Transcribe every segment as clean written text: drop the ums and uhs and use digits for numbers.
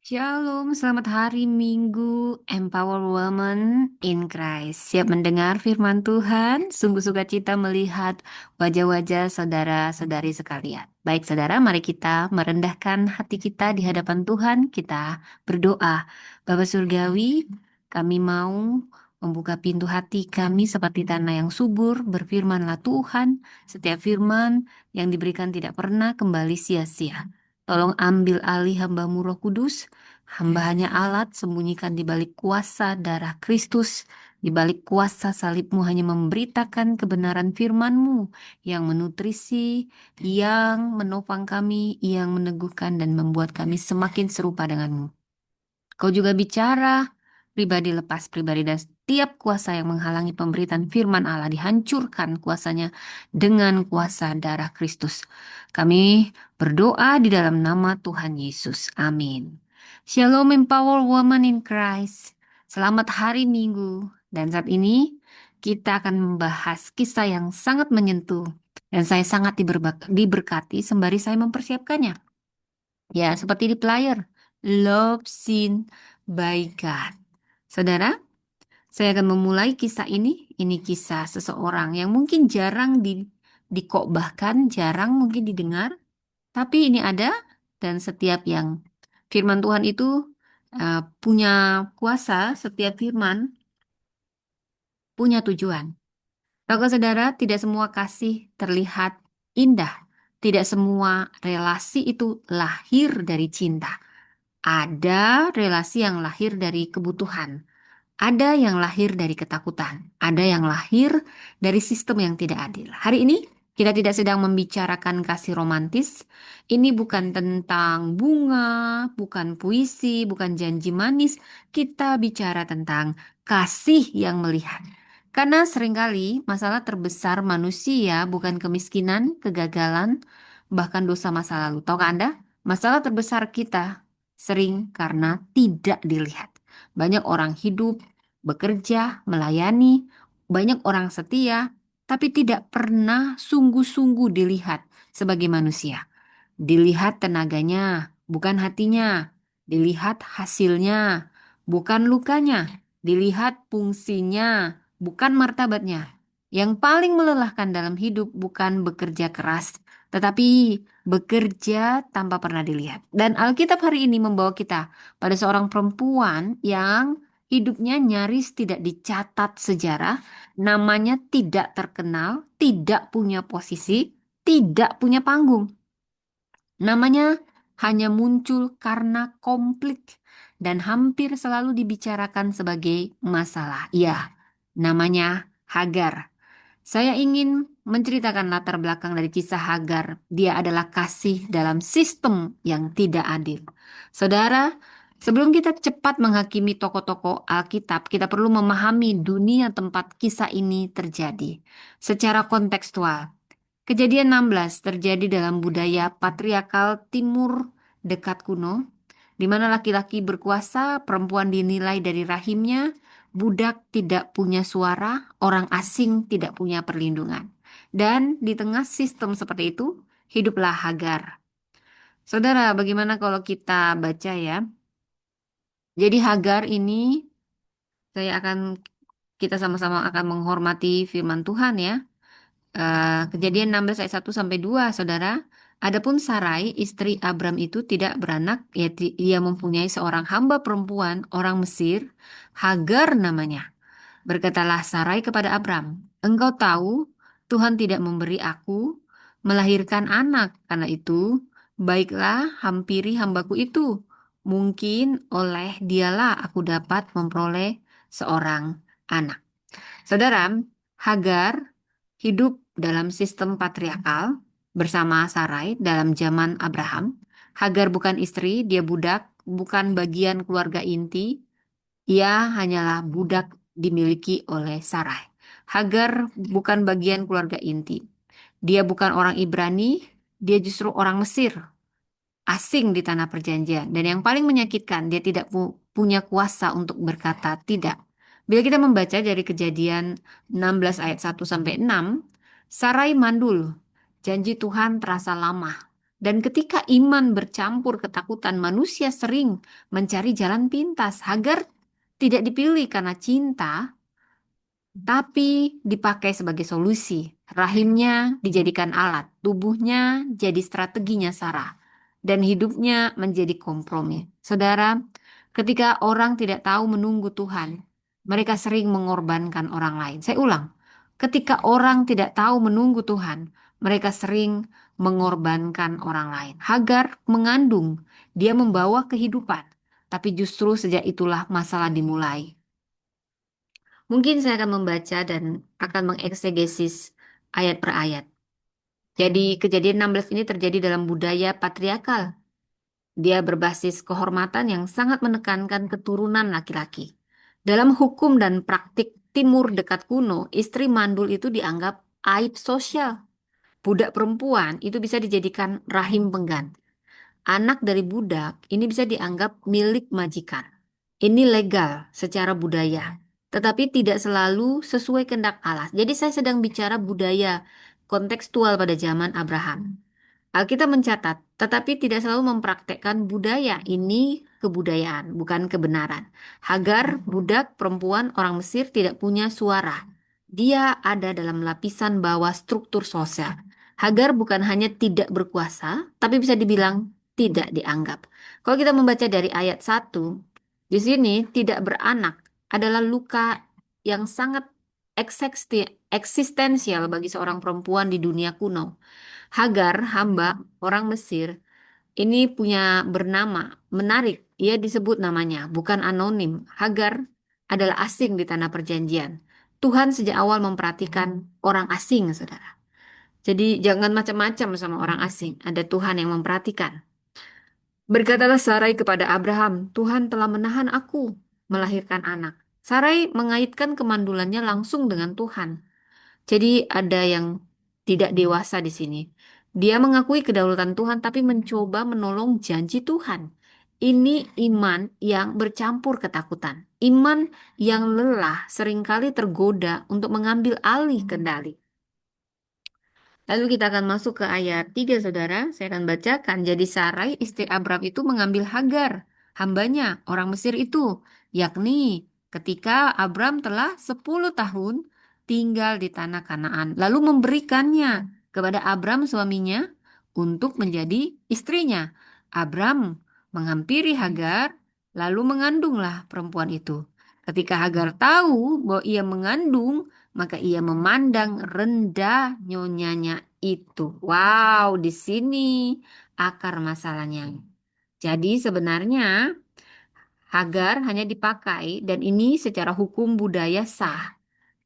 Shalom, selamat hari Minggu, Empower Woman in Christ. Siap mendengar firman Tuhan? Sungguh sukacita melihat wajah-wajah saudara-saudari sekalian. Baik saudara, mari kita merendahkan hati kita di hadapan Tuhan. Kita berdoa. Bapa Surgawi, kami mau membuka pintu hati kami seperti tanah yang subur. Berfirmanlah Tuhan, setiap firman yang diberikan tidak pernah kembali sia-sia. Tolong ambil alih hamba-Mu Roh Kudus. Hamba hanya alat, sembunyikan di balik kuasa darah Kristus, di balik kuasa salib-Mu hanya memberitakan kebenaran firman-Mu yang menutrisi, yang menopang kami, yang meneguhkan dan membuat kami semakin serupa dengan-Mu. Kau juga bicara pribadi lepas pribadi dan setiap kuasa yang menghalangi pemberitaan firman Allah dihancurkan kuasanya dengan kuasa darah Kristus. Kami berdoa di dalam nama Tuhan Yesus. Amin. Shalom Empower Woman in Christ. Selamat hari Minggu. Dan saat ini kita akan membahas kisah yang sangat menyentuh. Dan saya sangat diberkati sembari saya mempersiapkannya. Ya, seperti di player. Love Seen by God. Saudara, saya akan memulai kisah ini. Ini kisah seseorang yang mungkin jarang dikotbahkan, jarang mungkin didengar. Tapi ini ada dan setiap yang firman Tuhan itu punya kuasa, setiap firman punya tujuan. Kalau saudara, tidak semua kasih terlihat indah. Tidak semua relasi itu lahir dari cinta. Ada relasi yang lahir dari kebutuhan, ada yang lahir dari ketakutan, ada yang lahir dari sistem yang tidak adil. Hari ini kita tidak sedang membicarakan kasih romantis. Ini bukan tentang bunga, bukan puisi, bukan janji manis. Kita bicara tentang kasih yang melihat. Karena seringkali masalah terbesar manusia bukan kemiskinan, kegagalan, bahkan dosa masa lalu. Tahukah Anda? Masalah terbesar kita sering karena tidak dilihat. Banyak orang hidup, bekerja, melayani, banyak orang setia, tapi tidak pernah sungguh-sungguh dilihat sebagai manusia. Dilihat tenaganya, bukan hatinya. Dilihat hasilnya, bukan lukanya. Dilihat fungsinya, bukan martabatnya. Yang paling melelahkan dalam hidup bukan bekerja keras, tetapi bekerja tanpa pernah dilihat. Dan Alkitab hari ini membawa kita pada seorang perempuan yang hidupnya nyaris tidak dicatat sejarah, namanya tidak terkenal, tidak punya posisi, tidak punya panggung. Namanya hanya muncul karena konflik dan hampir selalu dibicarakan sebagai masalah. Ya, namanya Hagar. Saya ingin menceritakan latar belakang dari kisah Hagar. Dia adalah kasih dalam sistem yang tidak adil. Saudara, sebelum kita cepat menghakimi tokoh-tokoh Alkitab, kita perlu memahami dunia tempat kisah ini terjadi secara kontekstual. Kejadian 16 terjadi dalam budaya patriarkal timur dekat kuno, di mana laki-laki berkuasa, perempuan dinilai dari rahimnya, budak tidak punya suara, orang asing tidak punya perlindungan. Dan di tengah sistem seperti itu, hiduplah Hagar. Saudara, bagaimana kalau kita baca ya? Jadi Hagar ini, kita sama-sama akan menghormati firman Tuhan ya. Kejadian 16 ayat 1 sampai 2, Saudara. Adapun Sarai, istri Abram itu tidak beranak, ia mempunyai seorang hamba perempuan orang Mesir, Hagar namanya. Berkatalah Sarai kepada Abram, "Engkau tahu, Tuhan tidak memberi aku melahirkan anak, karena itu baiklah hampiri hambaku itu. Mungkin oleh dialah aku dapat memperoleh seorang anak." Saudara, Hagar hidup dalam sistem patriarkal bersama Sarai dalam zaman Abraham. Hagar bukan istri, dia budak, bukan bagian keluarga inti. Ia hanyalah budak dimiliki oleh Sarai. Hagar bukan bagian keluarga inti. Dia bukan orang Ibrani, dia justru orang Mesir, asing di tanah perjanjian. Dan yang paling menyakitkan, dia tidak punya kuasa untuk berkata tidak. Bila kita membaca dari Kejadian 16 ayat 1 sampai 6, Sarai mandul. Janji Tuhan terasa lama. Dan ketika iman bercampur ketakutan, manusia sering mencari jalan pintas. Hagar tidak dipilih karena cinta, tapi dipakai sebagai solusi. Rahimnya dijadikan alat, tubuhnya jadi strateginya Sarah, dan hidupnya menjadi kompromi. Saudara, ketika orang tidak tahu menunggu Tuhan, mereka sering mengorbankan orang lain. Saya ulang, ketika orang tidak tahu menunggu Tuhan, mereka sering mengorbankan orang lain. Hagar mengandung, dia membawa kehidupan, tapi justru sejak itulah masalah dimulai. Mungkin saya akan membaca dan akan mengeksegesis ayat per ayat. Jadi kejadian 16 ini terjadi dalam budaya patriarkal. Dia berbasis kehormatan yang sangat menekankan keturunan laki-laki. Dalam hukum dan praktik timur dekat kuno, istri mandul itu dianggap aib sosial. Budak perempuan itu bisa dijadikan rahim pengganti. Anak dari budak ini bisa dianggap milik majikan. Ini legal secara budaya, tetapi tidak selalu sesuai kehendak Allah. Jadi saya sedang bicara budaya kontekstual pada zaman Abraham. Alkitab mencatat, tetapi tidak selalu mempraktekkan budaya. Ini kebudayaan, bukan kebenaran. Hagar, budak perempuan orang Mesir tidak punya suara. Dia ada dalam lapisan bawah struktur sosial. Hagar bukan hanya tidak berkuasa, tapi bisa dibilang tidak dianggap. Kalau kita membaca dari ayat 1, di sini tidak beranak adalah luka yang sangat eksistensial bagi seorang perempuan di dunia kuno. Hagar, hamba orang Mesir, ini punya bernama menarik. Ia disebut namanya, bukan anonim. Hagar adalah asing di tanah perjanjian. Tuhan sejak awal memperhatikan orang asing, saudara. Jadi jangan macam-macam sama orang asing. Ada Tuhan yang memperhatikan. Berkatalah Sarai kepada Abraham, Tuhan telah menahan aku melahirkan anak. Sarai mengaitkan kemandulannya langsung dengan Tuhan. Jadi ada yang tidak dewasa di sini. Dia mengakui kedaulatan Tuhan tapi mencoba menolong janji Tuhan. Ini iman yang bercampur ketakutan. Iman yang lelah seringkali tergoda untuk mengambil alih kendali. Lalu kita akan masuk ke ayat 3, saudara. Saya akan bacakan. Jadi Sarai, istri Abram itu mengambil Hagar, hambanya, orang Mesir itu. Yakni ketika Abram telah 10 tahun tinggal di tanah Kanaan. Lalu memberikannya kepada Abram suaminya untuk menjadi istrinya. Abram menghampiri Hagar, lalu mengandunglah perempuan itu. Ketika Hagar tahu bahwa ia mengandung, maka ia memandang rendah nyonyanya itu. Wow, di sini akar masalahnya. Jadi sebenarnya Hagar hanya dipakai dan ini secara hukum budaya sah.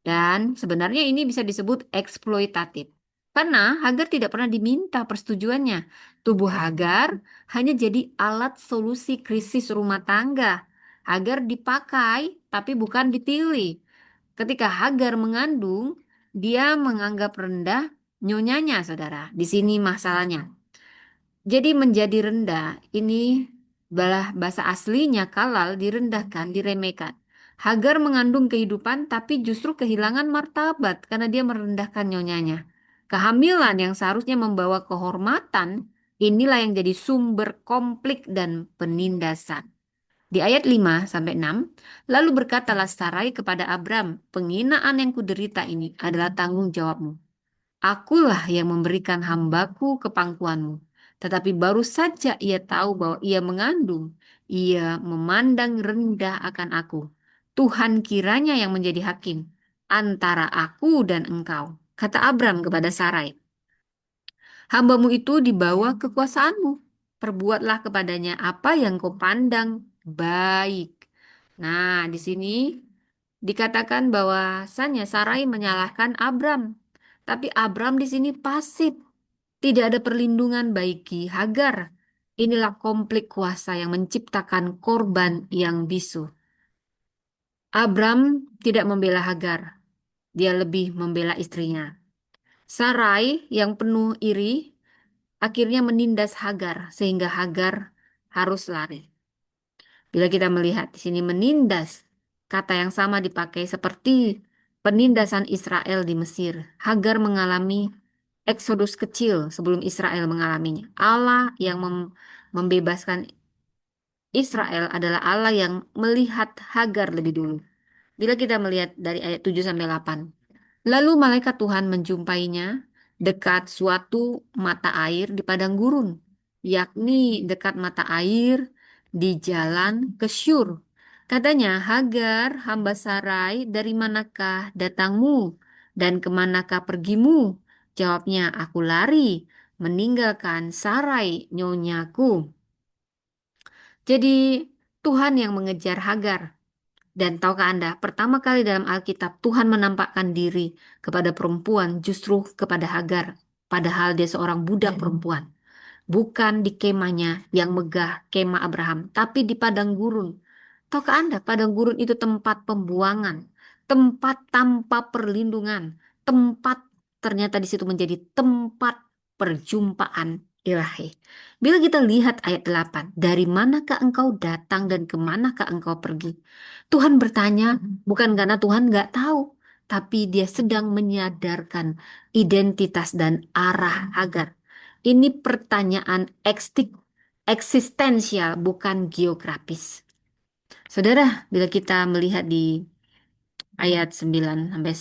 Dan sebenarnya ini bisa disebut eksploitatif. Karena Hagar tidak pernah diminta persetujuannya. Tubuh Hagar hanya jadi alat solusi krisis rumah tangga. Hagar dipakai tapi bukan dipilih. Ketika Hagar mengandung, dia menganggap rendah nyonyanya, saudara. Di sini masalahnya. Jadi menjadi rendah, ini bahasa aslinya kalal, direndahkan, diremehkan. Hagar mengandung kehidupan tapi justru kehilangan martabat karena dia merendahkan nyonyanya. Kehamilan yang seharusnya membawa kehormatan, inilah yang jadi sumber konflik dan penindasan. Di ayat 5 sampai 6, lalu berkatalah Sarai kepada Abram, penghinaan yang kuderita ini adalah tanggung jawabmu. Akulah yang memberikan hambaku ke pangkuanmu. Tetapi baru saja ia tahu bahwa ia mengandung, ia memandang rendah akan aku. Tuhan kiranya yang menjadi hakim antara aku dan engkau. Kata Abram kepada Sarai, hambamu itu di bawah kekuasaanmu. Perbuatlah kepadanya apa yang kau pandang baik. Nah, di sini dikatakan bahwasannya Sarai menyalahkan Abram. Tapi Abram di sini pasif. Tidak ada perlindungan bagi Hagar. Inilah konflik kuasa yang menciptakan korban yang bisu. Abram tidak membela Hagar. Dia lebih membela istrinya. Sarai yang penuh iri akhirnya menindas Hagar sehingga Hagar harus lari. Bila kita melihat di sini menindas, kata yang sama dipakai seperti penindasan Israel di Mesir. Hagar mengalami Eksodus kecil sebelum Israel mengalaminya. Allah yang membebaskan Israel adalah Allah yang melihat Hagar lebih dulu. Bila kita melihat dari ayat 7 sampai 8. Lalu malaikat Tuhan menjumpainya dekat suatu mata air di padang gurun, yakni dekat mata air di jalan ke Syur. Katanya, Hagar, hamba Sarai, dari manakah datangmu dan kemanakah pergimu? Jawabnya, aku lari meninggalkan Sarai, nyonyaku. Jadi Tuhan yang mengejar Hagar. Dan tahukah Anda, pertama kali dalam Alkitab Tuhan menampakkan diri kepada perempuan justru kepada Hagar. Padahal dia seorang budak perempuan. Bukan di kemahnya yang megah, kemah Abraham, tapi di padang gurun. Tahukah Anda, padang gurun itu tempat pembuangan, tempat tanpa perlindungan, tempat ternyata di situ menjadi tempat perjumpaan ilahi. Bila kita lihat ayat 8, dari manakah engkau datang dan kemanakah engkau pergi? Tuhan bertanya bukan karena Tuhan nggak tahu, tapi dia sedang menyadarkan identitas dan arah Hagar. Ini pertanyaan eksistensial, bukan geografis. Saudara, bila kita melihat di ayat 9 sampai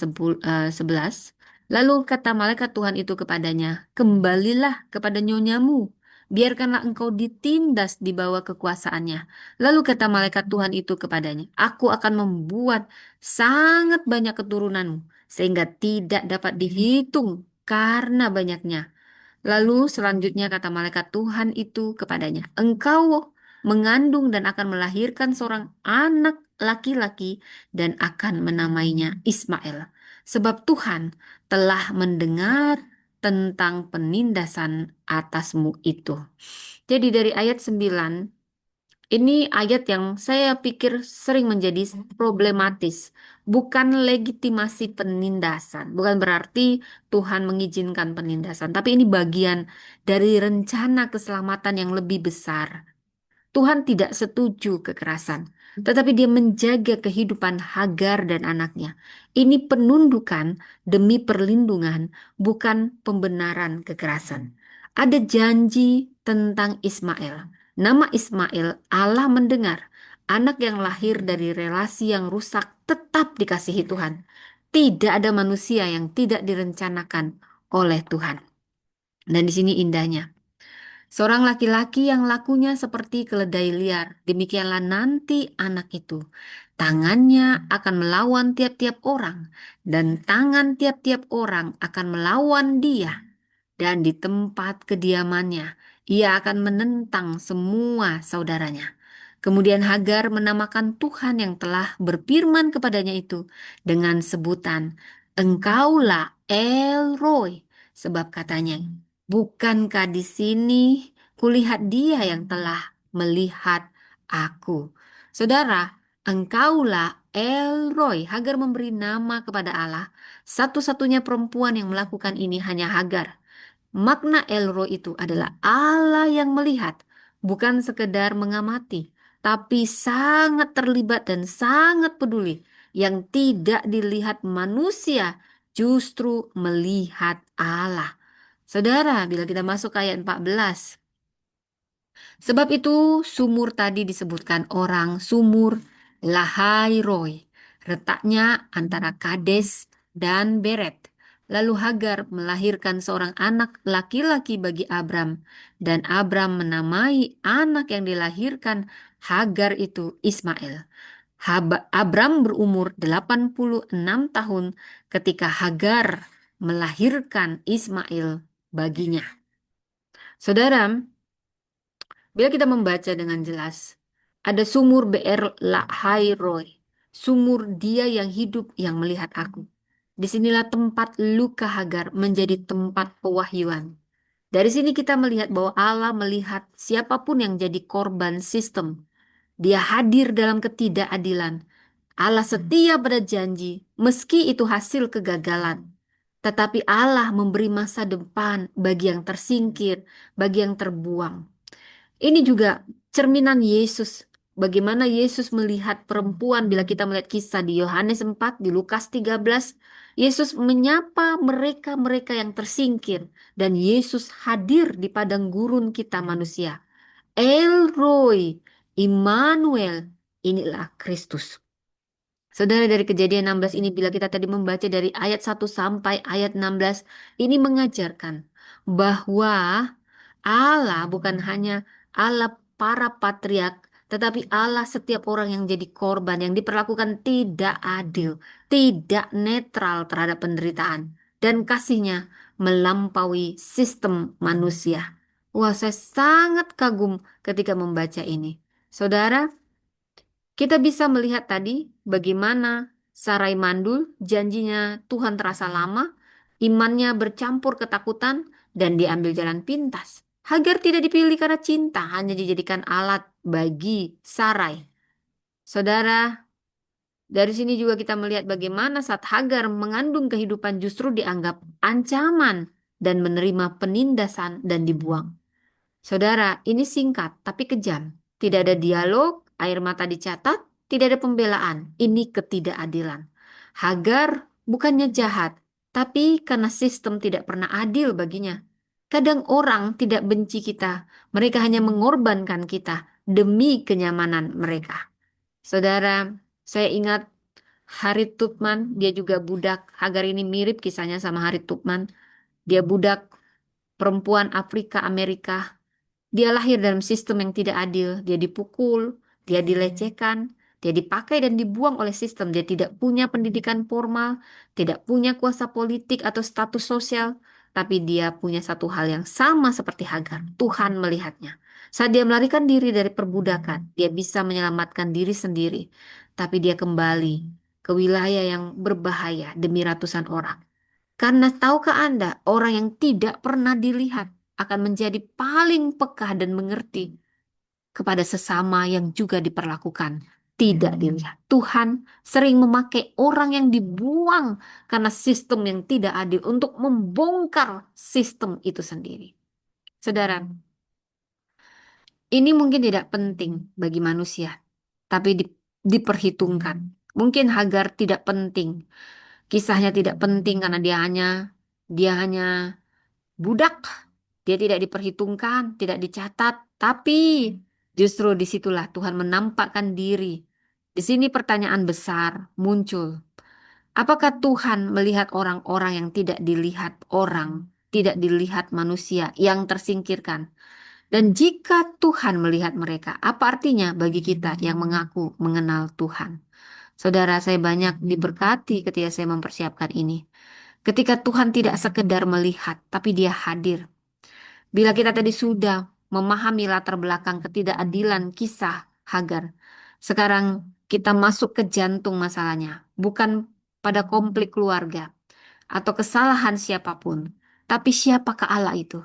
11, lalu kata malaikat Tuhan itu kepadanya, kembalilah kepada nyonyamu, biarkanlah engkau ditindas di bawah kekuasaannya. Lalu kata malaikat Tuhan itu kepadanya, aku akan membuat sangat banyak keturunanmu, sehingga tidak dapat dihitung karena banyaknya. Lalu selanjutnya kata malaikat Tuhan itu kepadanya, engkau mengandung dan akan melahirkan seorang anak laki-laki dan akan menamainya Ismail. Sebab Tuhan telah mendengar tentang penindasan atasmu itu. Jadi dari ayat 9 ini ayat yang saya pikir sering menjadi problematis. Bukan legitimasi penindasan. Bukan berarti Tuhan mengizinkan penindasan. Tapi ini bagian dari rencana keselamatan yang lebih besar. Tuhan tidak setuju kekerasan, tetapi dia menjaga kehidupan Hagar dan anaknya. Ini penundukan demi perlindungan, bukan pembenaran kekerasan. Ada janji tentang Ismail. Nama Ismail, Allah mendengar. Anak yang lahir dari relasi yang rusak tetap dikasihi Tuhan. Tidak ada manusia yang tidak direncanakan oleh Tuhan. Dan di sini indahnya. Seorang laki-laki yang lakunya seperti keledai liar, demikianlah nanti anak itu. Tangannya akan melawan tiap-tiap orang, dan tangan tiap-tiap orang akan melawan dia. Dan di tempat kediamannya, ia akan menentang semua saudaranya. Kemudian Hagar menamakan Tuhan yang telah berfirman kepadanya itu dengan sebutan, Engkaulah El Roy, sebab katanya, bukankah di sini kulihat dia yang telah melihat aku. Saudara, engkaulah El Roy. Hagar memberi nama kepada Allah. Satu-satunya perempuan yang melakukan ini hanya Hagar. Makna El Roy itu adalah Allah yang melihat, bukan sekedar mengamati, tapi sangat terlibat dan sangat peduli. Yang tidak dilihat manusia, justru melihat Allah. Saudara, bila kita masuk ke ayat 14, sebab itu sumur tadi disebutkan orang sumur Lahai Roy. Retaknya antara Kades dan Beret. Lalu Hagar melahirkan seorang anak laki-laki bagi Abram. Dan Abram menamai anak yang dilahirkan Hagar itu Ismail. Abram berumur 86 tahun ketika Hagar melahirkan Ismail baginya. Saudara, bila kita membaca dengan jelas, ada sumur BR Lahai Roy, sumur dia yang hidup yang melihat aku. Disinilah tempat luka Hagar menjadi tempat pewahyuan. Dari sini kita melihat bahwa Allah melihat siapapun yang jadi korban sistem. Dia hadir dalam ketidakadilan. Allah setia pada janji, meski itu hasil kegagalan. Tetapi Allah memberi masa depan bagi yang tersingkir, bagi yang terbuang. Ini juga cerminan Yesus bagaimana Yesus melihat perempuan bila kita melihat kisah di Yohanes 4, di Lukas 13, Yesus menyapa mereka-mereka yang tersingkir dan Yesus hadir di padang gurun kita manusia. El Roy, Immanuel, inilah Kristus. Saudara, dari Kejadian 16 ini, bila kita tadi membaca dari ayat 1 sampai ayat 16, ini mengajarkan bahwa Allah bukan hanya Allah para patriark, tetapi Allah setiap orang yang jadi korban, yang diperlakukan tidak adil, tidak netral terhadap penderitaan, dan kasihnya melampaui sistem manusia. Wah, saya sangat kagum ketika membaca ini. Saudara, kita bisa melihat tadi bagaimana Sarai mandul, janjinya Tuhan terasa lama, imannya bercampur ketakutan, dan diambil jalan pintas. Hagar tidak dipilih karena cinta, hanya dijadikan alat bagi Sarai. Saudara, dari sini juga kita melihat bagaimana saat Hagar mengandung kehidupan justru dianggap ancaman dan menerima penindasan dan dibuang. Saudara, ini singkat tapi kejam. Tidak ada dialog, air mata dicatat, tidak ada pembelaan. Ini ketidakadilan. Hagar bukannya jahat, tapi karena sistem tidak pernah adil baginya. Kadang orang tidak benci kita, mereka hanya mengorbankan kita demi kenyamanan mereka. Saudara, saya ingat Harriet Tubman, dia juga budak. Hagar ini mirip kisahnya sama Harriet Tubman. Dia budak perempuan Afrika Amerika. Dia lahir dalam sistem yang tidak adil. Dia dipukul, dia dilecehkan, dia dipakai dan dibuang oleh sistem. Dia tidak punya pendidikan formal, tidak punya kuasa politik atau status sosial, tapi dia punya satu hal yang sama seperti Hagar. Tuhan melihatnya. Saat dia melarikan diri dari perbudakan, dia bisa menyelamatkan diri sendiri, tapi dia kembali ke wilayah yang berbahaya demi ratusan orang. Karena tahukah Anda, orang yang tidak pernah dilihat akan menjadi paling peka dan mengerti kepada sesama yang juga diperlakukan tidak dilihat. Tuhan sering memakai orang yang dibuang karena sistem yang tidak adil untuk membongkar sistem itu sendiri. Saudara, ini mungkin tidak penting bagi manusia, tapi diperhitungkan. Mungkin Hagar tidak penting. Kisahnya tidak penting karena dia hanya budak. Dia tidak diperhitungkan, tidak dicatat, tapi justru disitulah Tuhan menampakkan diri. Di sini pertanyaan besar muncul. Apakah Tuhan melihat orang-orang yang tidak dilihat orang, tidak dilihat manusia yang tersingkirkan? Dan jika Tuhan melihat mereka, apa artinya bagi kita yang mengaku mengenal Tuhan? Saudara, saya banyak diberkati ketika saya mempersiapkan ini. Ketika Tuhan tidak sekedar melihat, tapi Dia hadir. Bila kita tadi sudah memahami latar belakang ketidakadilan kisah Hagar, sekarang kita masuk ke jantung masalahnya, bukan pada konflik keluarga atau kesalahan siapapun, tapi siapakah Allah itu?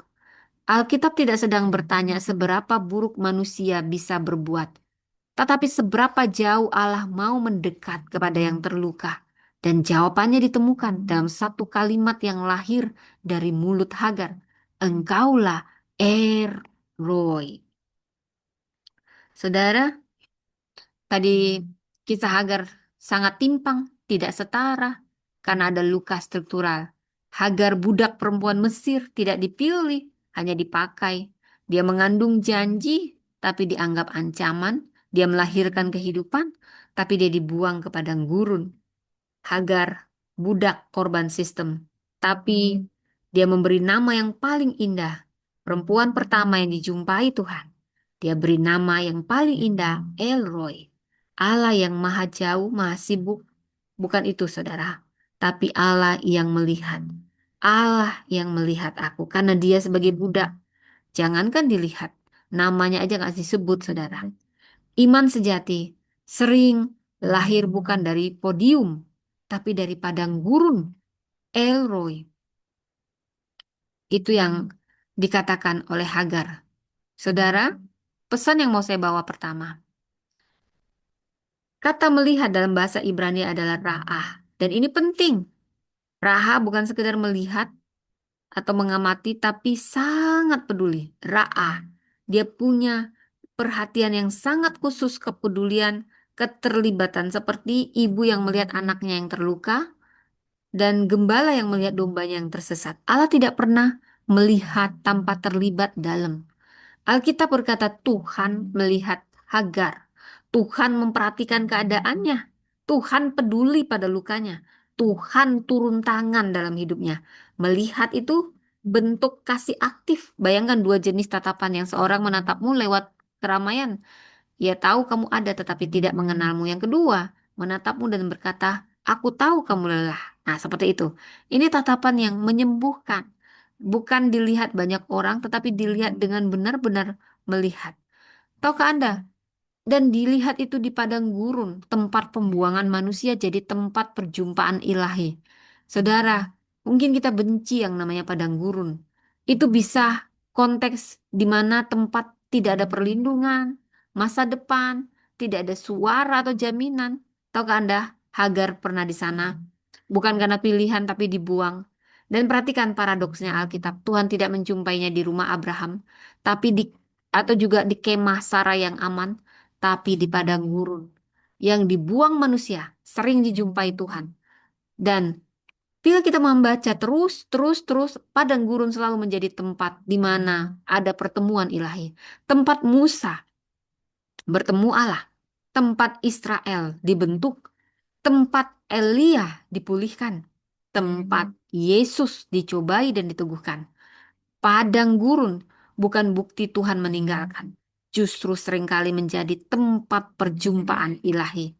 Alkitab tidak sedang bertanya seberapa buruk manusia bisa berbuat, tetapi seberapa jauh Allah mau mendekat kepada yang terluka. Dan jawabannya ditemukan dalam satu kalimat yang lahir dari mulut Hagar. Engkaulah Roy. Saudara, tadi kisah Hagar sangat timpang, tidak setara, karena ada luka struktural. Hagar budak perempuan Mesir tidak dipilih, hanya dipakai. Dia mengandung janji, tapi dianggap ancaman. Dia melahirkan kehidupan, tapi dia dibuang ke padang gurun. Hagar, budak korban sistem. Tapi dia memberi nama yang paling indah. Perempuan pertama yang dijumpai Tuhan. Dia beri nama yang paling indah, Elroy. Allah yang maha jauh, maha sibuk. Bukan itu, saudara. Tapi Allah yang melihat. Allah yang melihat aku. Karena dia sebagai budak. Jangankan dilihat. Namanya aja gak disebut, saudara. Iman sejati sering lahir bukan dari podium, tapi dari padang gurun. Elroy. Itu yang dikatakan oleh Hagar. Saudara, pesan yang mau saya bawa pertama. Kata melihat dalam bahasa Ibrani adalah ra'ah. Dan ini penting. Ra'ah bukan sekedar melihat atau mengamati, tapi sangat peduli. Ra'ah. Dia punya perhatian yang sangat khusus, kepedulian, keterlibatan seperti ibu yang melihat anaknya yang terluka dan gembala yang melihat dombanya yang tersesat. Allah tidak pernah melihat tanpa terlibat dalam. Alkitab berkata Tuhan melihat Hagar. Tuhan memperhatikan keadaannya. Tuhan peduli pada lukanya. Tuhan turun tangan dalam hidupnya. Melihat itu bentuk kasih aktif. Bayangkan dua jenis tatapan yang seorang menatapmu lewat keramaian. Ia tahu kamu ada tetapi tidak mengenalmu. Yang kedua, menatapmu dan berkata, aku tahu kamu lelah. Nah, seperti itu. Ini tatapan yang menyembuhkan. Bukan dilihat banyak orang, tetapi dilihat dengan benar-benar melihat. Tahukah Anda? Dan dilihat itu di padang gurun, tempat pembuangan manusia jadi tempat perjumpaan ilahi. Saudara, mungkin kita benci yang namanya padang gurun. Itu bisa konteks di mana tempat tidak ada perlindungan, masa depan, tidak ada suara atau jaminan. Tahukah Anda, Hagar pernah di sana, bukan karena pilihan tapi dibuang. Dan perhatikan paradoksnya Alkitab, Tuhan tidak menjumpainya di rumah Abraham, tapi di atau juga di kemah Sarah yang aman, tapi di padang gurun yang dibuang manusia sering dijumpai Tuhan. Dan bila kita membaca terus, padang gurun selalu menjadi tempat di mana ada pertemuan ilahi. Tempat Musa bertemu Allah, tempat Israel dibentuk, tempat Elia dipulihkan, tempat Yesus dicobai dan diteguhkan. Padang gurun bukan bukti Tuhan meninggalkan, justru seringkali menjadi tempat perjumpaan ilahi.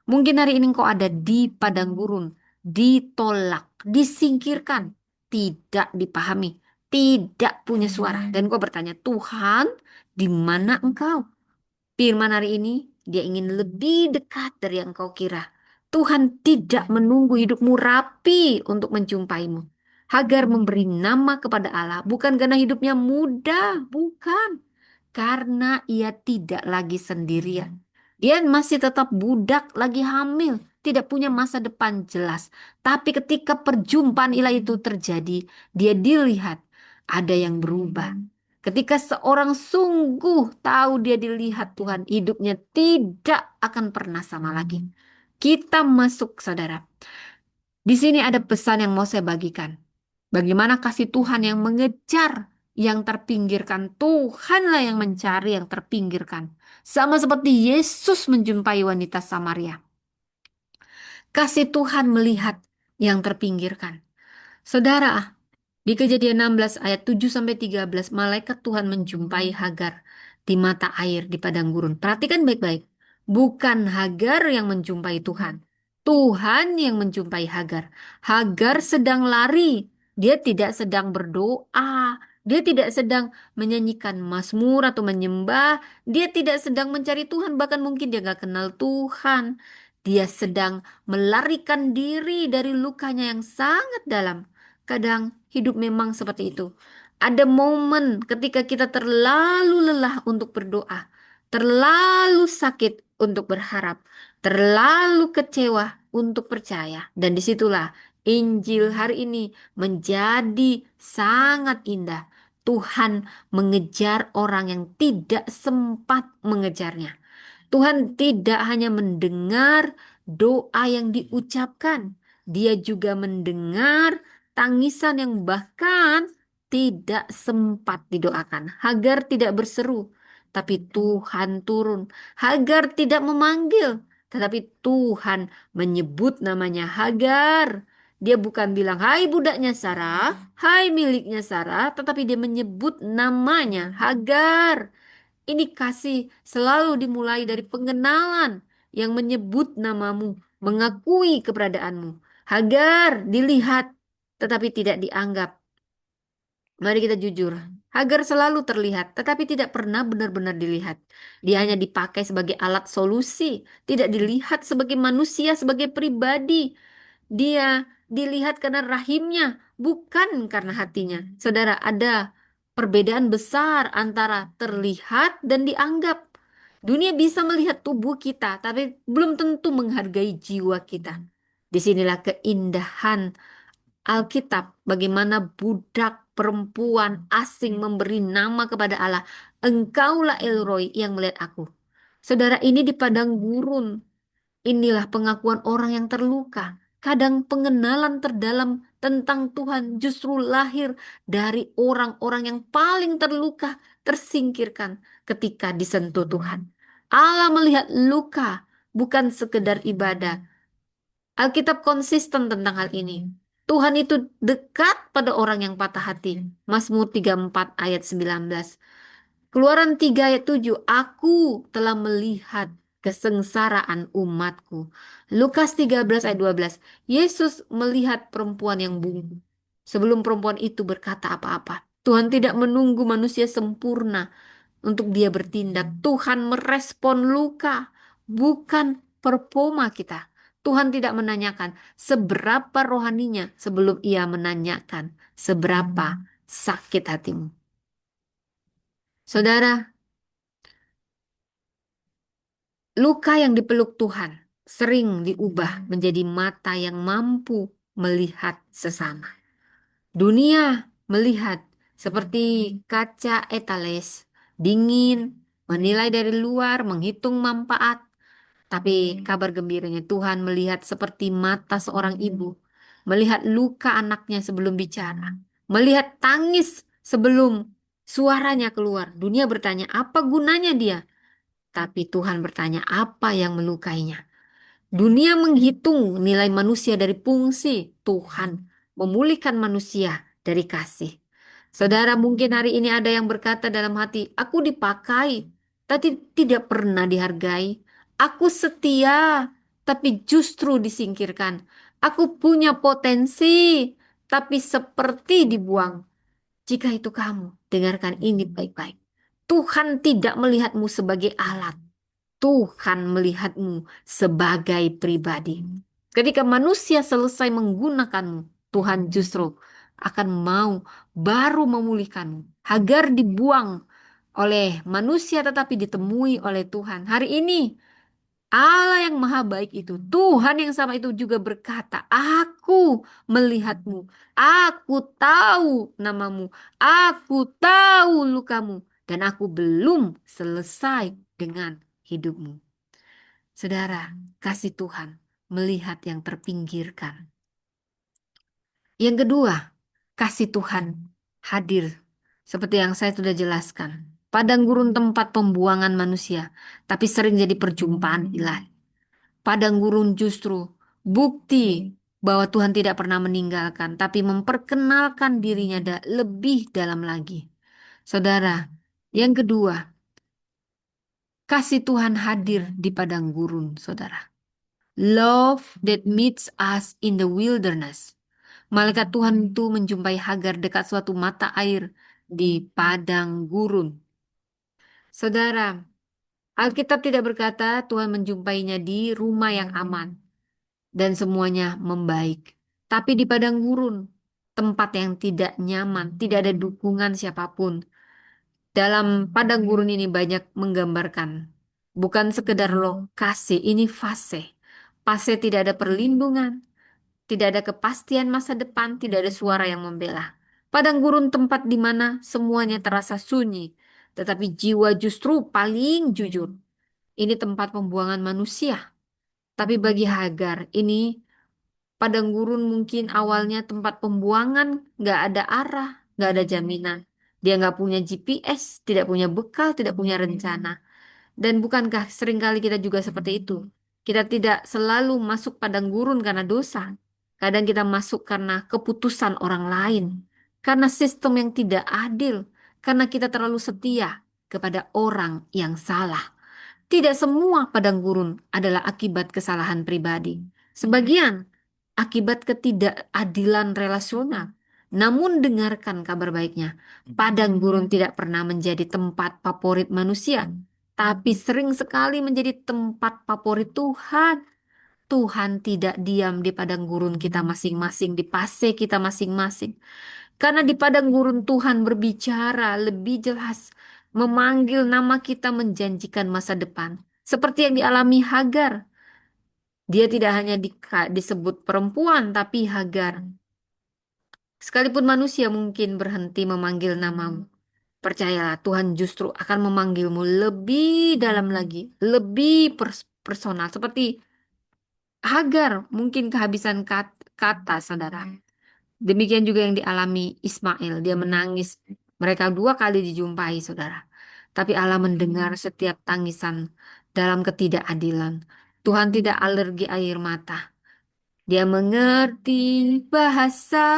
Mungkin hari ini engkau ada di padang gurun, ditolak, disingkirkan, tidak dipahami, tidak punya suara. Dan engkau bertanya, Tuhan, di mana engkau? Firman hari ini, dia ingin lebih dekat dari yang kau kira. Tuhan tidak menunggu hidupmu rapi untuk menjumpaimu. Hagar memberi nama kepada Allah bukan karena hidupnya mudah, bukan. Karena ia tidak lagi sendirian. Dia masih tetap budak, lagi hamil, tidak punya masa depan jelas. Tapi ketika perjumpaan ilahi itu terjadi, dia dilihat ada yang berubah. Ketika seorang sungguh tahu dia dilihat Tuhan, hidupnya tidak akan pernah sama lagi. Kita masuk, saudara. Di sini ada pesan yang mau saya bagikan. Bagaimana kasih Tuhan yang mengejar yang terpinggirkan. Tuhanlah yang mencari yang terpinggirkan. Sama seperti Yesus menjumpai wanita Samaria. Kasih Tuhan melihat yang terpinggirkan. Saudara, di Kejadian 16 ayat 7-13, malaikat Tuhan menjumpai Hagar di mata air di padang gurun. Perhatikan baik-baik. Bukan Hagar yang menjumpai Tuhan. Tuhan yang menjumpai Hagar. Hagar sedang lari. Dia tidak sedang berdoa. Dia tidak sedang menyanyikan mazmur atau menyembah. Dia tidak sedang mencari Tuhan. Bahkan mungkin dia gak kenal Tuhan. Dia sedang melarikan diri dari lukanya yang sangat dalam. Kadang hidup memang seperti itu. Ada momen ketika kita terlalu lelah untuk berdoa, terlalu sakit untuk berharap, terlalu kecewa untuk percaya. Dan disitulah Injil hari ini menjadi sangat indah. Tuhan mengejar orang yang tidak sempat mengejarnya. Tuhan tidak hanya mendengar doa yang diucapkan, Dia juga mendengar tangisan yang bahkan tidak sempat didoakan. Hagar tidak berseru, tapi Tuhan turun. Hagar tidak memanggil, tetapi Tuhan menyebut namanya Hagar. Dia bukan bilang, hai budaknya Sarah, hai miliknya Sarah, tetapi dia menyebut namanya Hagar. Ini kasih selalu dimulai dari pengenalan yang menyebut namamu, mengakui keberadaanmu. Hagar dilihat tetapi tidak dianggap. Mari kita jujur. Hagar selalu terlihat tetapi tidak pernah benar-benar dilihat. Dia hanya dipakai sebagai alat solusi, tidak dilihat sebagai manusia, sebagai pribadi. Dia dilihat karena rahimnya, bukan karena hatinya. Saudara, ada perbedaan besar antara terlihat dan dianggap. Dunia bisa melihat tubuh kita, tapi belum tentu menghargai jiwa kita. Disinilah keindahan Alkitab, bagaimana budak perempuan asing memberi nama kepada Allah. Engkaulah Elroy yang melihat aku. Saudara, ini di padang gurun. Inilah pengakuan orang yang terluka. Kadang pengenalan terdalam tentang Tuhan justru lahir dari orang-orang yang paling terluka, tersingkirkan ketika disentuh Tuhan. Allah melihat luka, bukan sekedar ibadah. Alkitab konsisten tentang hal ini. Tuhan itu dekat pada orang yang patah hati. Mazmur 34 ayat 19. Keluaran 3 ayat 7, aku telah melihat kesengsaraan umatku. Lukas 13 ayat 12, Yesus melihat perempuan yang bungkuk. Sebelum perempuan itu berkata apa-apa, Tuhan tidak menunggu manusia sempurna untuk dia bertindak. Tuhan merespon luka, bukan performa kita. Tuhan tidak menanyakan seberapa rohaninya sebelum ia menanyakan seberapa sakit hatimu. Saudara, luka yang dipeluk Tuhan sering diubah menjadi mata yang mampu melihat sesama. Dunia melihat seperti kaca etales, dingin, menilai dari luar, menghitung manfaat. Tapi kabar gembiranya Tuhan melihat seperti mata seorang ibu, melihat luka anaknya sebelum bicara, melihat tangis sebelum suaranya keluar. Dunia bertanya, apa gunanya dia? Tapi Tuhan bertanya, apa yang melukainya? Dunia menghitung nilai manusia dari fungsi, Tuhan memulihkan manusia dari kasih. Saudara, mungkin hari ini ada yang berkata dalam hati, aku dipakai, tapi tidak pernah dihargai. Aku setia, tapi justru disingkirkan. Aku punya potensi, tapi seperti dibuang. Jika itu kamu, dengarkan ini baik-baik. Tuhan tidak melihatmu sebagai alat. Tuhan melihatmu sebagai pribadi. Ketika manusia selesai menggunakanmu, Tuhan justru akan mau baru memulihkanmu. Hagar dibuang oleh manusia tetapi ditemui oleh Tuhan. Hari ini Allah yang maha baik itu, Tuhan yang sama itu juga berkata, aku melihatmu, aku tahu namamu, aku tahu lukamu, dan aku belum selesai dengan hidupmu. Saudara, kasih Tuhan melihat yang terpinggirkan. Yang kedua, kasih Tuhan hadir seperti yang saya sudah jelaskan. Padang gurun tempat pembuangan manusia, tapi sering jadi perjumpaan ilahi. Padang gurun justru bukti bahwa Tuhan tidak pernah meninggalkan, tapi memperkenalkan dirinya lebih dalam lagi. Saudara, yang kedua, kasih Tuhan hadir di padang gurun, saudara. Love that meets us in the wilderness. Malaikat Tuhan itu menjumpai Hagar dekat suatu mata air di padang gurun. Saudara, Alkitab tidak berkata Tuhan menjumpainya di rumah yang aman dan semuanya membaik. Tapi di padang gurun, tempat yang tidak nyaman, tidak ada dukungan siapapun. Dalam padang gurun ini banyak menggambarkan. Bukan sekedar lokasi, ini fase. Fase tidak ada perlindungan, tidak ada kepastian masa depan, tidak ada suara yang membela. Padang gurun tempat di mana semuanya terasa sunyi, tetapi jiwa justru paling jujur. Ini tempat pembuangan manusia. Tapi bagi Hagar, ini padang gurun mungkin awalnya tempat pembuangan, nggak ada arah, nggak ada jaminan. Dia nggak punya GPS, tidak punya bekal, tidak punya rencana. Dan bukankah seringkali kita juga seperti itu? Kita tidak selalu masuk padang gurun karena dosa. Kadang kita masuk karena keputusan orang lain, karena sistem yang tidak adil, karena kita terlalu setia kepada orang yang salah. Tidak semua padang gurun adalah akibat kesalahan pribadi. Sebagian akibat ketidakadilan relasional. Namun dengarkan kabar baiknya, padang gurun tidak pernah menjadi tempat favorit manusia, tapi sering sekali menjadi tempat favorit Tuhan. Tuhan tidak diam di padang gurun kita masing-masing, di fase kita masing-masing. Karena di padang gurun Tuhan berbicara lebih jelas, memanggil nama kita menjanjikan masa depan. Seperti yang dialami Hagar. Dia tidak hanya disebut perempuan, tapi Hagar. Sekalipun manusia mungkin berhenti memanggil namamu. Percayalah, Tuhan justru akan memanggilmu lebih dalam lagi, lebih personal. Seperti Hagar mungkin kehabisan kata, saudara. Demikian juga yang dialami Ismail. Dia menangis. Mereka dua kali dijumpai, saudara. Tapi Allah mendengar setiap tangisan dalam ketidakadilan. Tuhan tidak alergi air mata. Dia mengerti bahasa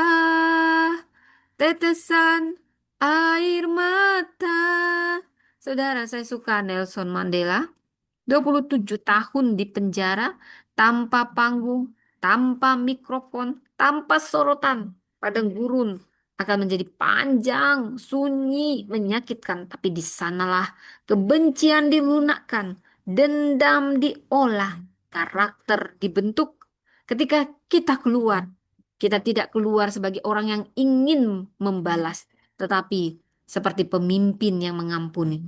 tetesan air mata. Saudara, saya suka Nelson Mandela. 27 tahun di penjara tanpa panggung, tanpa mikrofon, tanpa sorotan. Padang gurun akan menjadi panjang, sunyi, menyakitkan. Tapi di sanalah kebencian dilunakkan, dendam diolah, karakter dibentuk. Ketika kita keluar, kita tidak keluar sebagai orang yang ingin membalas, tetapi seperti pemimpin yang mengampuni.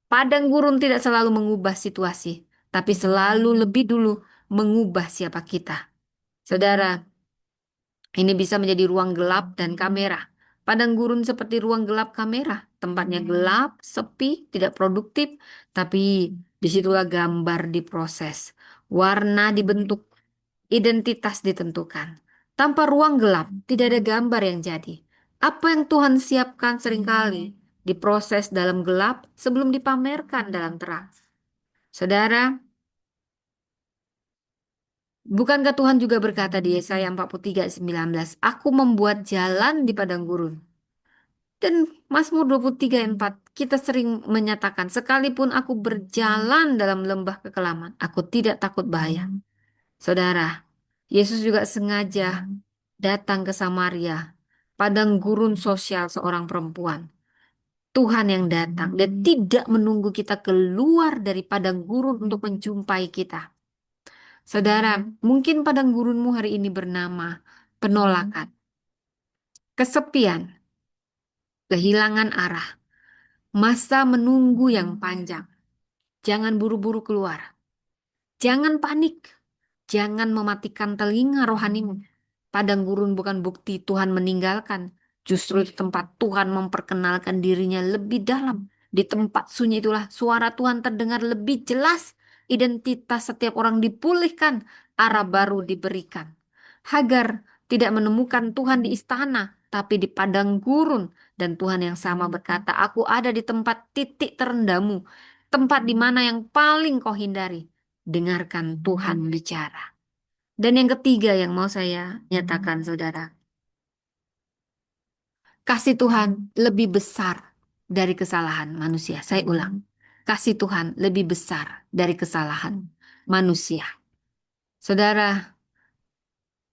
Padang gurun tidak selalu mengubah situasi, tapi selalu lebih dulu mengubah siapa kita. Saudara, ini bisa menjadi ruang gelap dan kamera. Padang gurun seperti ruang gelap kamera. Tempatnya gelap, sepi, tidak produktif, tapi disitulah gambar diproses. Warna dibentuk, identitas ditentukan. Tanpa ruang gelap, tidak ada gambar yang jadi. Apa yang Tuhan siapkan seringkali diproses dalam gelap sebelum dipamerkan dalam terang. Saudara, bukankah Tuhan juga berkata di Yesaya 43:19, Aku membuat jalan di padang gurun. Dan Mazmur 23:4, kita sering menyatakan, sekalipun aku berjalan dalam lembah kekelaman, aku tidak takut bahaya. Saudara, Yesus juga sengaja datang ke Samaria, padang gurun sosial seorang perempuan. Tuhan yang datang dan tidak menunggu kita keluar dari padang gurun untuk menjumpai kita. Saudara, mungkin padang gurunmu hari ini bernama penolakan, kesepian, kehilangan arah, masa menunggu yang panjang. Jangan buru-buru keluar. Jangan panik. Jangan mematikan telinga rohanimu. Padang gurun bukan bukti Tuhan meninggalkan. Justru di tempat Tuhan memperkenalkan dirinya lebih dalam. Di tempat sunyi itulah suara Tuhan terdengar lebih jelas. Identitas setiap orang dipulihkan. Arah baru diberikan. Hagar tidak menemukan Tuhan di istana, tapi di padang gurun. Dan Tuhan yang sama berkata, Aku ada di tempat titik terendahmu. Tempat di mana yang paling kau hindari. Dengarkan Tuhan bicara. Dan yang ketiga yang mau saya nyatakan, saudara, kasih Tuhan lebih besar dari kesalahan manusia. Saya ulang, kasih Tuhan lebih besar dari kesalahan manusia. Saudara,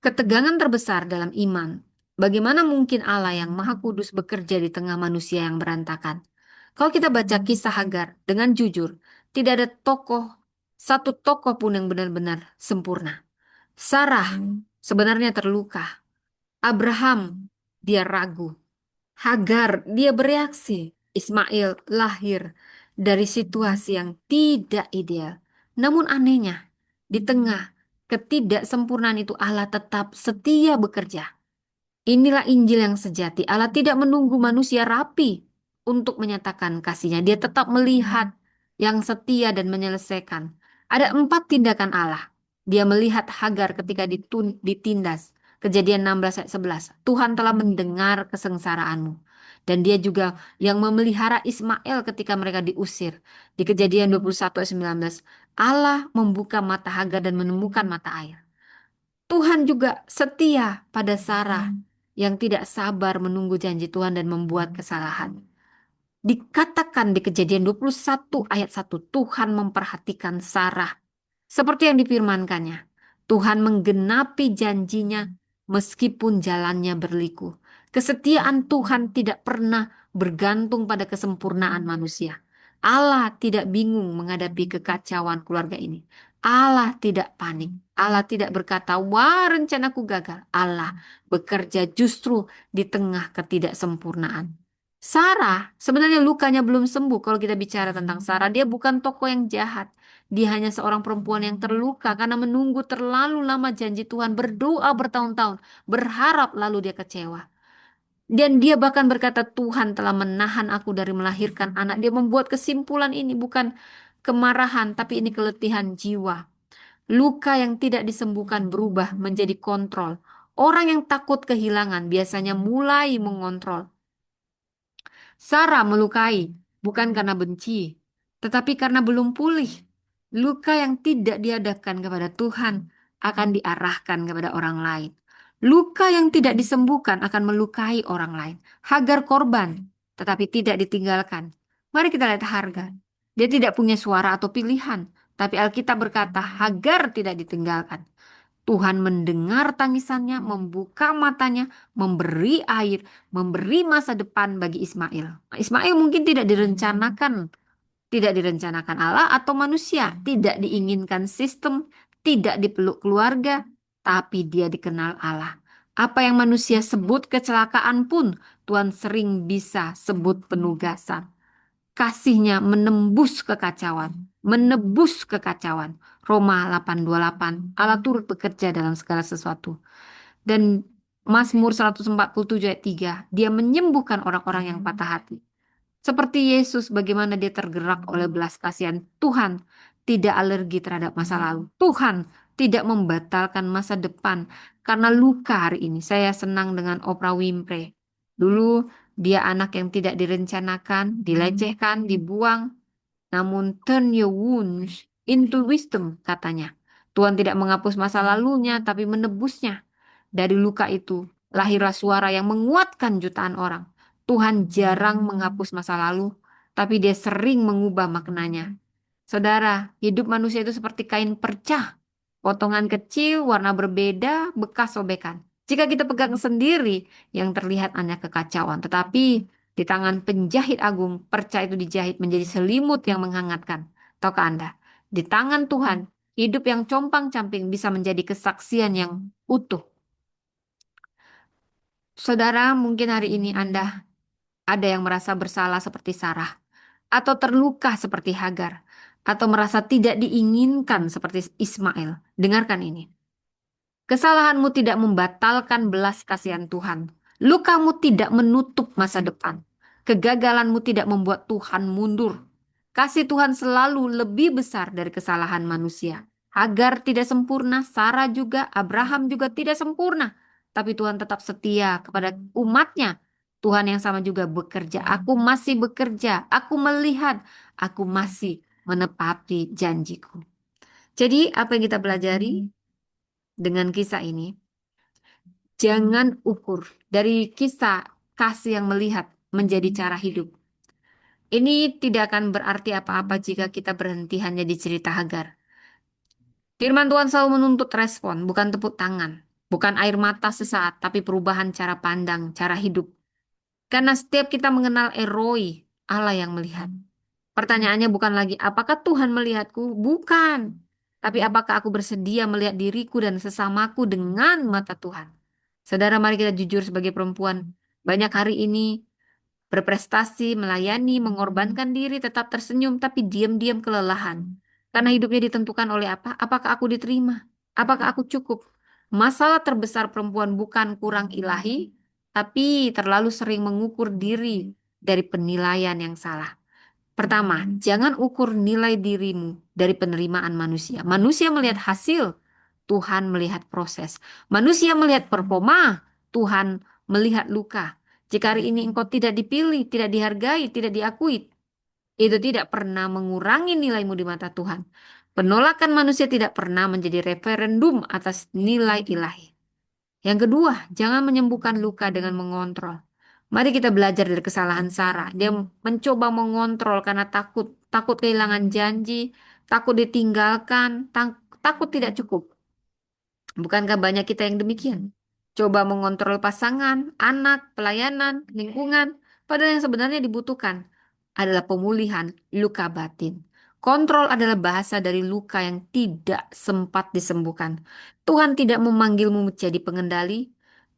ketegangan terbesar dalam iman. Bagaimana mungkin Allah yang Maha Kudus bekerja di tengah manusia yang berantakan? Kalau kita baca kisah Hagar dengan jujur, tidak ada satu tokoh pun yang benar-benar sempurna. Sarah sebenarnya terluka. Abraham, dia ragu. Hagar, dia bereaksi. Ismail lahir dari situasi yang tidak ideal. Namun anehnya, di tengah ketidaksempurnaan itu Allah tetap setia bekerja. Inilah Injil yang sejati. Allah tidak menunggu manusia rapi untuk menyatakan kasihnya. Dia tetap melihat yang setia dan menyelesaikan. Ada 4 tindakan Allah. Dia melihat Hagar ketika ditindas. Kejadian 16 ayat 11. Tuhan telah mendengar kesengsaraanmu. Dan dia juga yang memelihara Ismail ketika mereka diusir. Di Kejadian 21 ayat 19. Allah membuka mata Hagar dan menemukan mata air. Tuhan juga setia pada Sarah yang tidak sabar menunggu janji Tuhan dan membuat kesalahan. Dikatakan di Kejadian 21 ayat 1, Tuhan memperhatikan Sarah seperti yang difirmankannya. Tuhan menggenapi janjinya meskipun jalannya berliku. Kesetiaan Tuhan tidak pernah bergantung pada kesempurnaan manusia. Allah tidak bingung menghadapi kekacauan keluarga ini. Allah tidak panik. Allah tidak berkata, wah rencanaku gagal. Allah bekerja justru di tengah ketidaksempurnaan. Sarah, sebenarnya lukanya belum sembuh kalau kita bicara tentang Sarah. Dia bukan tokoh yang jahat. Dia hanya seorang perempuan yang terluka karena menunggu terlalu lama janji Tuhan, berdoa bertahun-tahun, berharap lalu dia kecewa. Dan dia bahkan berkata, Tuhan telah menahan aku dari melahirkan anak. Dia membuat kesimpulan ini bukan kemarahan, tapi ini keletihan jiwa. Luka yang tidak disembuhkan berubah menjadi kontrol. Orang yang takut kehilangan biasanya mulai mengontrol. Sarah melukai bukan karena benci, tetapi karena belum pulih. Luka yang tidak dihadapkan kepada Tuhan akan diarahkan kepada orang lain. Luka yang tidak disembuhkan akan melukai orang lain. Hagar korban, tetapi tidak ditinggalkan. Mari kita lihat Hagar. Dia tidak punya suara atau pilihan, tapi Alkitab berkata Hagar tidak ditinggalkan. Tuhan mendengar tangisannya, membuka matanya, memberi air, memberi masa depan bagi Ismail. Ismail mungkin tidak direncanakan Allah atau manusia, tidak diinginkan sistem, tidak dipeluk keluarga, tapi dia dikenal Allah. Apa yang manusia sebut kecelakaan pun Tuhan sering bisa sebut penugasan. Kasihnya menebus kekacauan. Roma 8:28. Allah turut bekerja dalam segala sesuatu. Dan Mazmur 147 ayat 3, dia menyembuhkan orang-orang yang patah hati. Seperti Yesus, bagaimana dia tergerak oleh belas kasihan. Tuhan tidak alergi terhadap masa lalu. Tuhan tidak membatalkan masa depan karena luka hari ini. Saya senang dengan Oprah Winfrey. Dulu dia anak yang tidak direncanakan, dilecehkan, dibuang. Namun turn your wounds into wisdom, katanya. Tuhan tidak menghapus masa lalunya, tapi menebusnya. Dari luka itu, lahirlah suara yang menguatkan jutaan orang. Tuhan jarang menghapus masa lalu, tapi dia sering mengubah maknanya. Saudara, hidup manusia itu seperti kain percah. Potongan kecil, warna berbeda, bekas sobekan. Jika kita pegang sendiri, yang terlihat hanya kekacauan. Tetapi di tangan penjahit agung, perca itu dijahit menjadi selimut yang menghangatkan. Tahukah Anda? Di tangan Tuhan, hidup yang compang-camping bisa menjadi kesaksian yang utuh. Saudara, mungkin hari ini Anda ada yang merasa bersalah seperti Sarah, atau terluka seperti Hagar, atau merasa tidak diinginkan seperti Ismail. Dengarkan ini. Kesalahanmu tidak membatalkan belas kasihan Tuhan. Lukamu tidak menutup masa depan. Kegagalanmu tidak membuat Tuhan mundur. Kasih Tuhan selalu lebih besar dari kesalahan manusia. Hagar tidak sempurna, Sarah juga, Abraham juga tidak sempurna. Tapi Tuhan tetap setia kepada umatnya. Tuhan yang sama juga bekerja. Aku masih bekerja, aku melihat, aku masih menepati janjiku. Jadi apa yang kita pelajari dengan kisah ini? Jangan ukur dari kisah kasih yang melihat menjadi cara hidup. Ini tidak akan berarti apa-apa jika kita berhenti hanya di cerita Hagar. Firman Tuhan selalu menuntut respon, bukan tepuk tangan. Bukan air mata sesaat, tapi perubahan cara pandang, cara hidup. Karena setiap kita mengenal Eroi, Allah yang melihat. Pertanyaannya bukan lagi, apakah Tuhan melihatku? Bukan. Tapi apakah aku bersedia melihat diriku dan sesamaku dengan mata Tuhan? Saudara, mari kita jujur sebagai perempuan. Banyak hari ini berprestasi, melayani, mengorbankan diri, tetap tersenyum, tapi diam-diam kelelahan. Karena hidupnya ditentukan oleh apa? Apakah aku diterima? Apakah aku cukup? Masalah terbesar perempuan bukan kurang ilahi, tapi terlalu sering mengukur diri dari penilaian yang salah. Pertama, jangan ukur nilai dirimu dari penerimaan manusia. Manusia melihat hasil, Tuhan melihat proses. Manusia melihat performa, Tuhan melihat luka. Jika hari ini engkau tidak dipilih, tidak dihargai, tidak diakui, itu tidak pernah mengurangi nilaimu di mata Tuhan. Penolakan manusia tidak pernah menjadi referendum atas nilai ilahi. Yang kedua, jangan menyembuhkan luka dengan mengontrol. Mari kita belajar dari kesalahan Sarah. Dia mencoba mengontrol karena takut, takut kehilangan janji, takut ditinggalkan, takut tidak cukup. Bukankah banyak kita yang demikian? Coba mengontrol pasangan, anak, pelayanan, lingkungan, padahal yang sebenarnya dibutuhkan adalah pemulihan luka batin. Kontrol adalah bahasa dari luka yang tidak sempat disembuhkan. Tuhan tidak memanggilmu menjadi pengendali,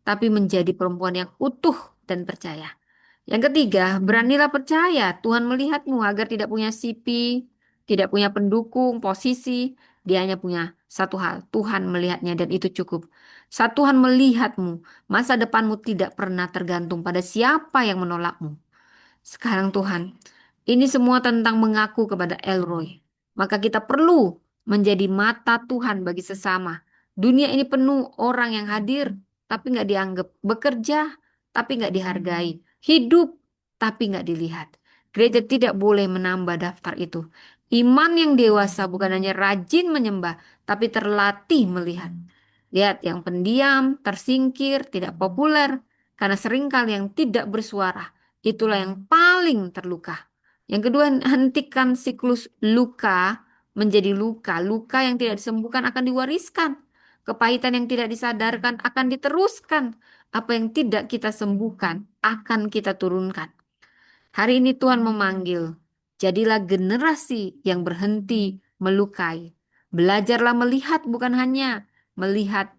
tapi menjadi perempuan yang utuh dan percaya. Yang ketiga, beranilah percaya Tuhan melihatmu agar tidak punya sipi. tidak punya pendukung, posisi. Dia hanya punya satu hal, Tuhan melihatnya dan itu cukup. Saat Tuhan melihatmu, masa depanmu tidak pernah tergantung pada siapa yang menolakmu. Sekarang Tuhan, ini semua tentang mengaku kepada Elroy. Maka kita perlu menjadi mata Tuhan bagi sesama. Dunia ini penuh orang yang hadir, tapi nggak dianggap. Bekerja, tapi nggak dihargai. Hidup, tapi nggak dilihat. Gereja tidak boleh menambah daftar itu. Iman yang dewasa bukan hanya rajin menyembah, tapi terlatih melihat. Lihat yang pendiam, tersingkir, tidak populer, karena seringkali yang tidak bersuara itulah yang paling terluka. Yang kedua, hentikan siklus luka menjadi luka. Luka yang tidak disembuhkan akan diwariskan. Kepahitan yang tidak disadarkan akan diteruskan. Apa yang tidak kita sembuhkan akan kita turunkan. Hari ini Tuhan memanggil, jadilah generasi yang berhenti melukai. Belajarlah melihat bukan hanya melihat,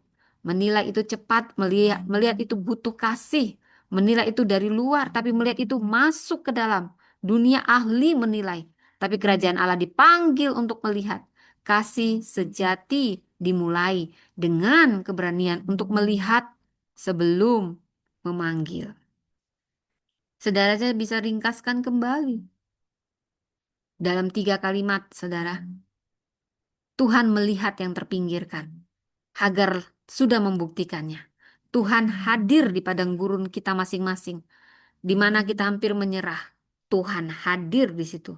menilai itu cepat, melihat itu butuh kasih, menilai itu dari luar, tapi melihat itu masuk ke dalam. Dunia ahli menilai, tapi kerajaan Allah dipanggil untuk melihat. Kasih sejati dimulai dengan keberanian untuk melihat sebelum memanggil. Saudara saya bisa ringkaskan kembali dalam 3 kalimat, saudara. Tuhan melihat yang terpinggirkan. Hagar sudah membuktikannya. Tuhan hadir di padang gurun kita masing-masing, di mana kita hampir menyerah. Tuhan hadir di situ.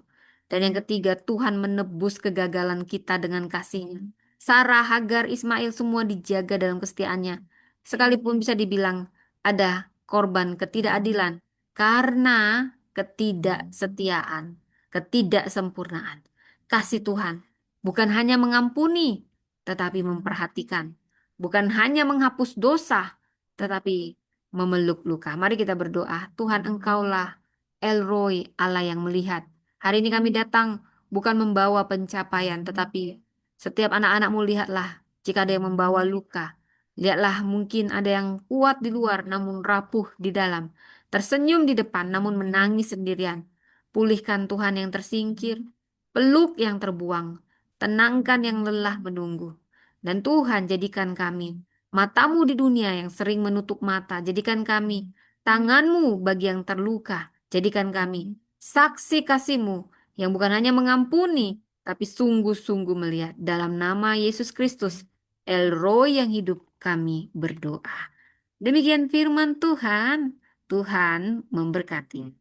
Dan yang ketiga, Tuhan menebus kegagalan kita dengan kasih-Nya. Sarah, Hagar, Ismail semua dijaga dalam kesetiaannya. Sekalipun bisa dibilang ada korban ketidakadilan karena ketidaksetiaan, ketidaksempurnaan. Kasih Tuhan bukan hanya mengampuni, tetapi memperhatikan. Bukan hanya menghapus dosa, tetapi memeluk luka. Mari kita berdoa. Tuhan, Engkaulah El Roy, Allah yang melihat. Hari ini kami datang bukan membawa pencapaian, tetapi setiap anak-anakmu lihatlah jika ada yang membawa luka. Lihatlah mungkin ada yang kuat di luar namun rapuh di dalam. Tersenyum di depan namun menangis sendirian. Pulihkan Tuhan yang tersingkir, peluk yang terbuang, tenangkan yang lelah menunggu. Dan Tuhan jadikan kami matamu di dunia yang sering menutup mata. Jadikan kami tanganmu bagi yang terluka. Jadikan kami saksi kasih-Mu yang bukan hanya mengampuni, tapi sungguh-sungguh melihat. Dalam nama Yesus Kristus, El Roy yang hidup, kami berdoa. Demikian firman Tuhan. Tuhan memberkati.